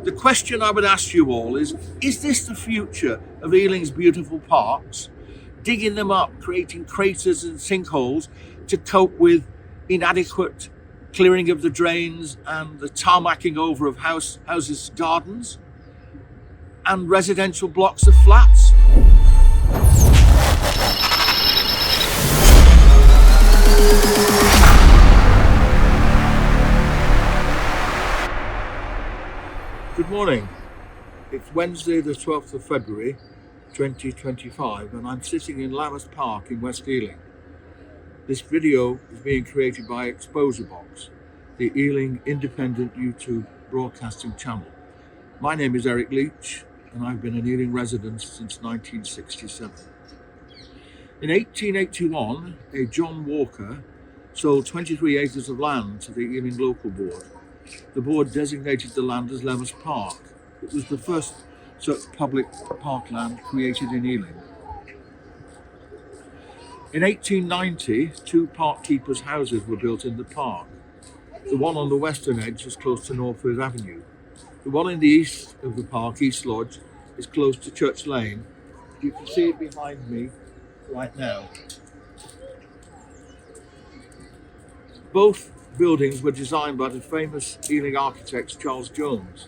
The question I would ask you all is this the future of Ealing's beautiful parks? Digging them up, creating craters and sinkholes to cope with inadequate clearing of the drains and the tarmacking over of houses' gardens and residential blocks of flats? Good morning. It's Wednesday the 12th of February 2025 and I'm sitting in Lammas Park in West Ealing. This video is being created by Exposurebox, the Ealing independent YouTube broadcasting channel. My name is Leach and I've been an Ealing resident since 1967. In 1881, a John Walker sold 23 acres of land to the Ealing Local Board. The board designated the land as Lammas Park. It was the first such public parkland created in Ealing. In 1890, two parkkeepers' houses were built in the park. The one on the western edge is close to Northfield Avenue. The one in the east of the park, East Lodge, is close to Church Lane. You can see it behind me right now. Both buildings were designed by the famous Ealing architect Charles Jones.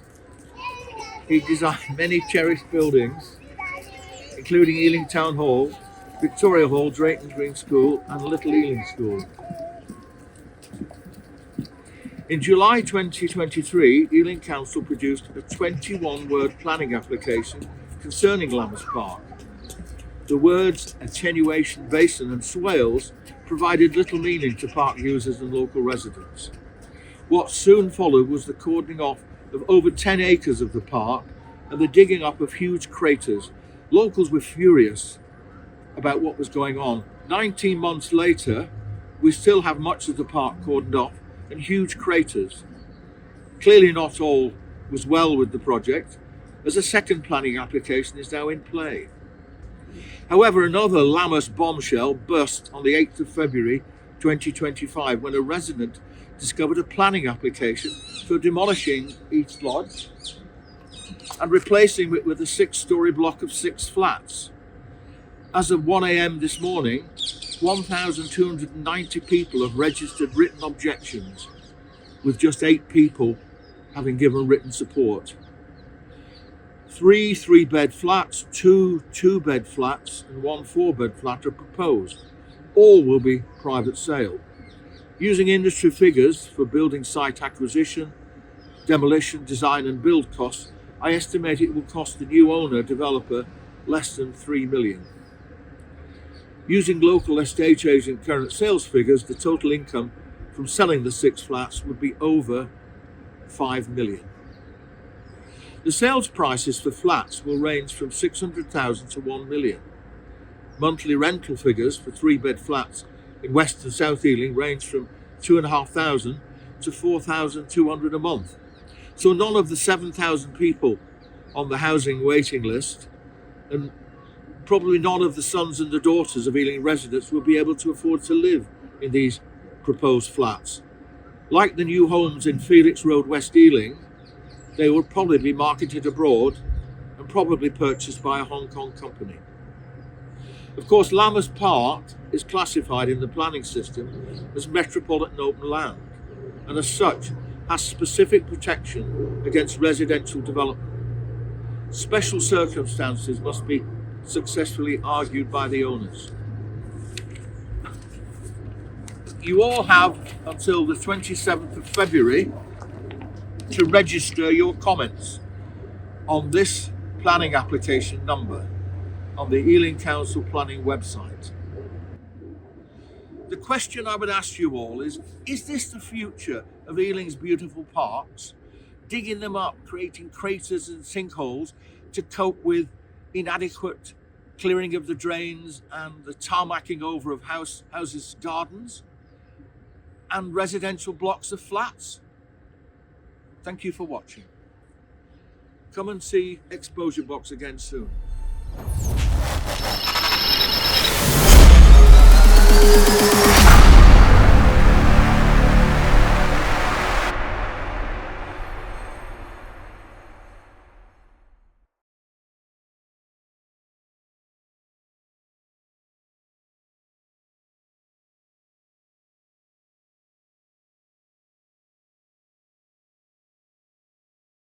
He designed many cherished buildings, including Ealing Town Hall, Victoria Hall, Drayton Green School and Little Ealing School. In July 2023, Ealing Council produced a 21-word planning application concerning Lammas Park. The words attenuation basin and swales provided little meaning to park users and local residents. What soon followed was the cordoning off of over 10 acres of the park and the digging up of huge craters. Locals were furious about what was going on. 19 months later, we still have much of the park cordoned off and huge craters. Clearly not all was well with the project, as a second planning application is now in play. However, another Lammas bombshell burst on the 8th of February 2025 when a resident discovered a planning application for demolishing East Lodge and replacing it with a 6-storey block of 6 flats. As of 1 a.m. this morning, 1,290 people have registered written objections, with just 8 people having given written support. 3 3-bed flats, 2 2-bed flats and 1 4-bed flat are proposed. All will be private sale. Using industry figures for building site acquisition, demolition, design and build costs, I estimate it will cost the new owner developer less than 3 million. Using local estate agent current sales figures, the total income from selling the 6 flats would be over 5 million. The sales prices for flats will range from 600,000 to 1 million. Monthly rental figures for 3-bed flats in West and South Ealing range from 2,500 to 4,200 a month. So none of the 7,000 people on the housing waiting list and probably none of the sons and the daughters of Ealing residents will be able to afford to live in these proposed flats. Like the new homes in Felix Road, West Ealing, they will probably be marketed abroad and probably purchased by a Hong Kong company. Of course, Lammas Park is classified in the planning system as metropolitan open land and as such has specific protection against residential development. Special circumstances must be successfully argued by the owners. You all have until the 27th of February to register your comments on this planning application number on the Ealing Council Planning website. The question I would ask you all is this the future of Ealing's beautiful parks? Digging them up, creating craters and sinkholes to cope with inadequate clearing of the drains and the tarmacking over of houses' gardens and residential blocks of flats? Thank you for watching. Come and see Exposurebox again soon.